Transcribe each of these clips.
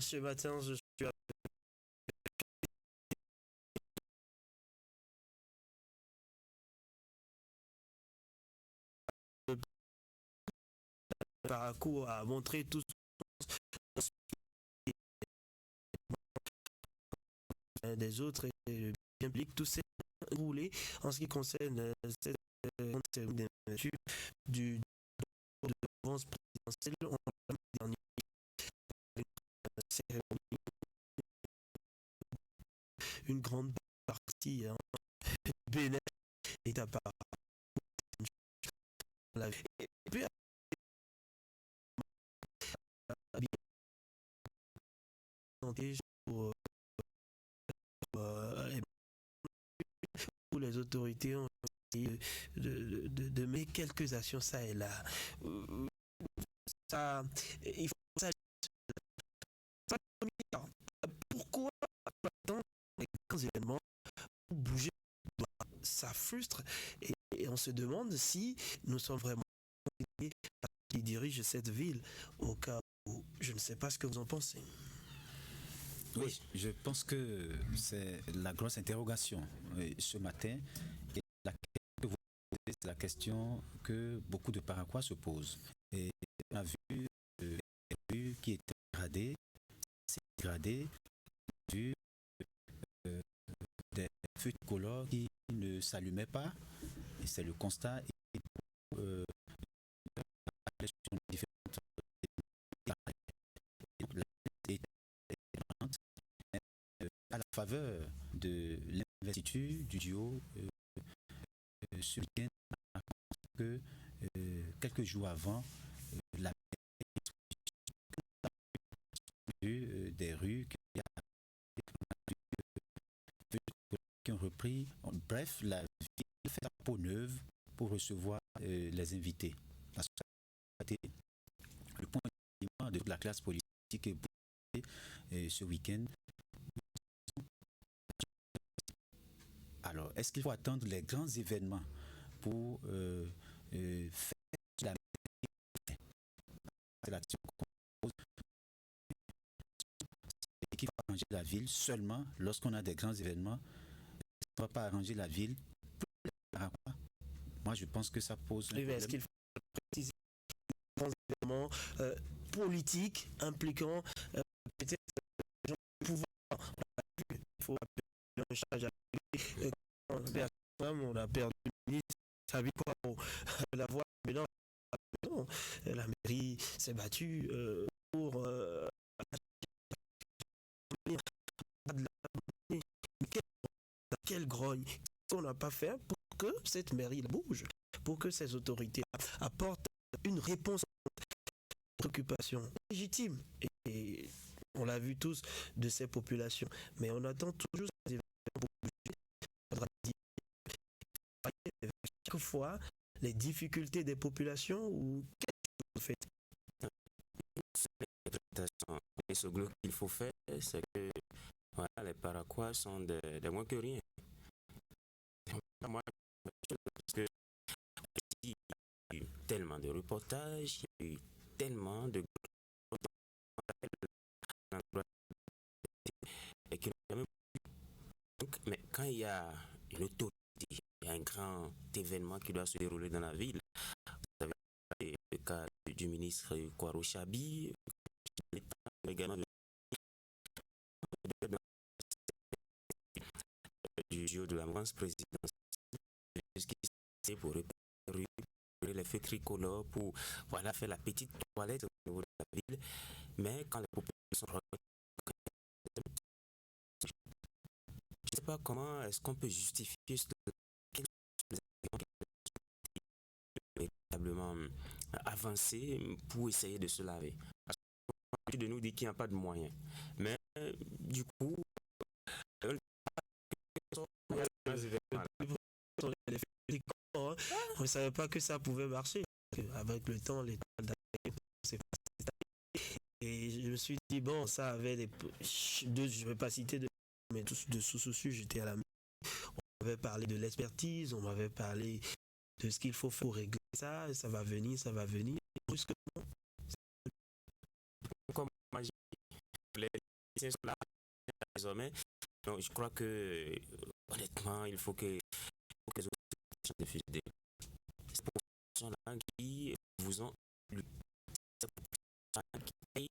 Ce matin, je suis parcours à montrer tout ce des autres et implique tous ces roulés en ce qui concerne cette du de l'avance présidentielle. On l'a dernier cérémonie, une grande partie Bénin est à part. Et puis, pour, euh, pour les autorités ont essayé de mettre quelques actions ça et là. Ça, il faut ça. Pourquoi attendre les grands événements pour bouger? Ça frustre et on se demande si nous sommes vraiment qui dirigent cette ville au cas où je ne sais pas ce que vous en pensez. Oui, je pense que c'est la grosse interrogation ce matin. Et la question que vous posez, c'est la question que beaucoup de Paraguay se posent. Et on a vu les rues qui étaient dégradées, vu des feux de couleur qui ne s'allumaient pas. Et c'est le constat. Et euh, sur différentes à la faveur de l'investiture du duo ce week-end, que quelques jours avant, la des rues qui ont repris. Bref, la ville fait la peau neuve pour recevoir les invités. Parce que ça a été le point de toute la classe politique ce week-end. Alors, est-ce qu'il faut attendre les grands événements pour faire la l'action qu'on pose et qu'il faut arranger la ville seulement lorsqu'on a des grands événements? On ne va pas arranger la ville. Moi, je pense que ça pose un problème. Est-ce qu'il faut préciser grands événements politiques impliquant peut-être les gens du pouvoir? Il faut appeler un charge à on a perdu le ministre, ça veut quoi pour la voix, mais non, la mairie s'est battue pour quelle grogne qu'on n'a pas fait pour que cette mairie bouge, pour que ces autorités apportent une réponse à cette préoccupation légitime. Et on l'a vu tous de ces populations. Mais on attend toujours ces événements pour bouger. Chaque fois, les difficultés des populations ou qu'est-ce que vous faites? Et ce qu'il faut faire, c'est que voilà, les Paraquois sont des moins que rien. Moi, parce que il y a eu tellement de reportages, il y a eu tellement de et que mais quand il y a une autorité, il y a un grand événement qui doit se dérouler dans la ville, vous avez le cas du ministre Kwaro Chabi, également du jour de la mouvance présidentielle, pour les feux tricolores, pour voilà, faire la petite toilette au niveau de la ville. Mais quand les populations je ne sais pas comment est-ce qu'on peut justifier véritablement avancer pour essayer de se laver. Parce que de nous dit qu'il n'y a pas de moyens. Mais du coup, on ne savait pas que ça pouvait marcher. Avec le temps, les c'est et je me suis dit, bon, ça avait des. Je ne vais pas citer de. Mais de sous-sous, j'étais à la. On m'avait parlé de l'expertise, on m'avait parlé de ce qu'il faut faire pour régler ça, ça va venir, ça va venir. Et brusquement, comme magie, les lycéens sont là désormais. Donc, je crois que, honnêtement, il faut que les autres de fusionner. C'est pour ces gens-là qui vous ont lu. C'est pour ces gens qui payent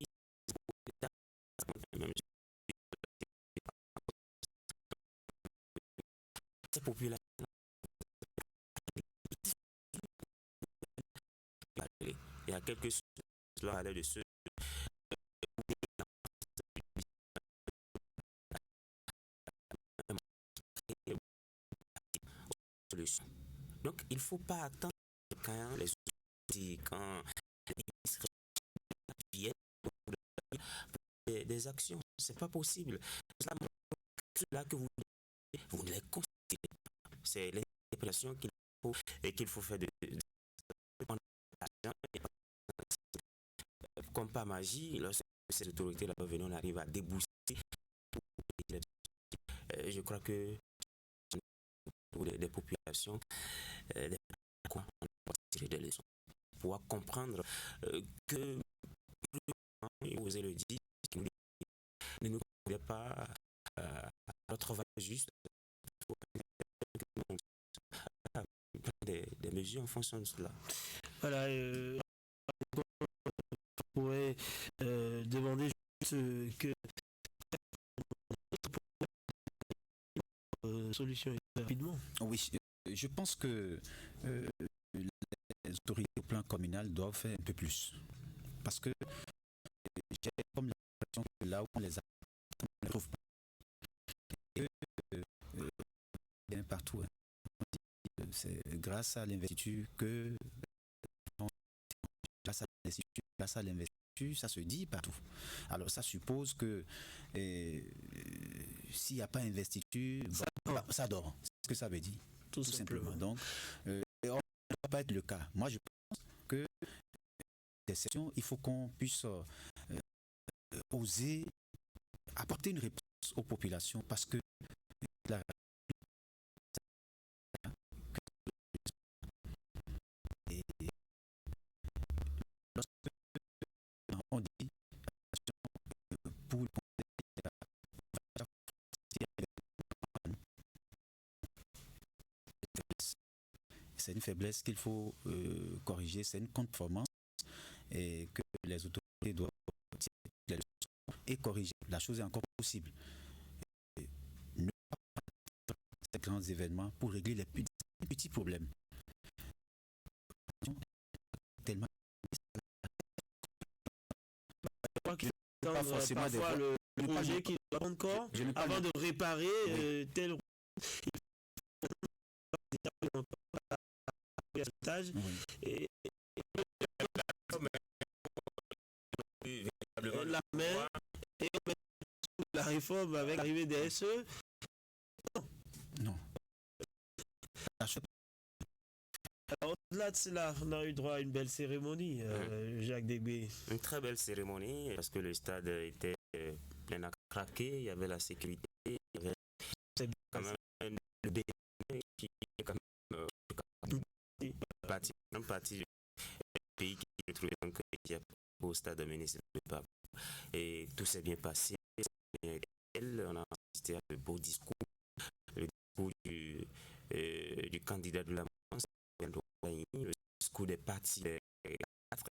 ces populations. Il y a quelques là de ceux solutions. Donc il ne faut pas attendre quand les outils, quand les ministres viennent pour des actions. C'est pas possible. Là que vous ne les considérez pas. C'est l'interprétation qu'il faut faire de comme par magie, lorsque ces autorités-là reviennent, on arrive à débousser. Je crois que des populations, on va tirer des leçons pour pouvoir comprendre que, vous osez le dire, ne nous convient pas à notre valeur juste. Des mesures en fonction de cela. Voilà, on pourrait demander juste que solution rapidement. Oui, je pense que les autorités au plan communal doivent faire un peu plus. Parce que j'ai comme l'impression que là où on les a, on ne les trouve pas. Et partout. C'est grâce à l'investiture que grâce à l'investiture, ça se dit partout. Alors ça suppose que s'il n'y a pas d'investiture, ça dort. C'est ce que ça veut dire. Tout simplement. Donc, on ne va pas être le cas. Moi, je pense que des sessions, il faut qu'on puisse oser apporter une réponse aux populations parce que la on dit pour c'est une faiblesse qu'il faut corriger, c'est une conformance et que les autorités doivent tirer les leçons et corriger. La chose est encore possible. Ne pas ces grands événements pour régler les petits problèmes. Tellement pas forcément parfois le projet qui doit encore avant de réparer tel et la main et la réforme avec l'arrivée des SE. Non. Alors, au-delà de cela, on a eu droit à une belle cérémonie, Jacques Degbé. Une très belle cérémonie parce que le stade était plein à craquer, il y avait la sécurité, il y avait quand même le BNP qui est quand même un parti du pays qui est trouvé donc qui est au stade municipal de Pape. Et tout s'est bien passé. On a assisté à de beaux discours, le discours du candidat de la mouvance, le discours des partis, des quatre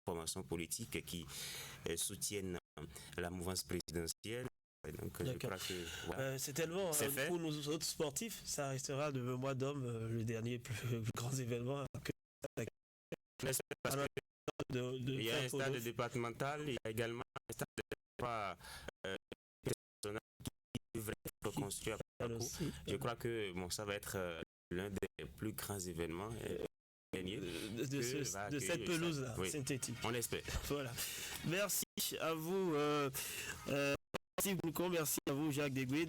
formations politiques qui soutiennent la mouvance présidentielle. Donc, je crois que, voilà. c'est tellement, pour nous autres sportifs, ça restera de mois d'homme le dernier plus grand événement. Il y a un stade départemental, il y a également un stade personnel qui devrait être construit après le coup. Je crois que ça va être l'un des plus grands événements de cette pelouse-là, synthétique. On l'espère. Voilà. Merci à vous. Merci beaucoup. Merci à vous, Jacques Degbé.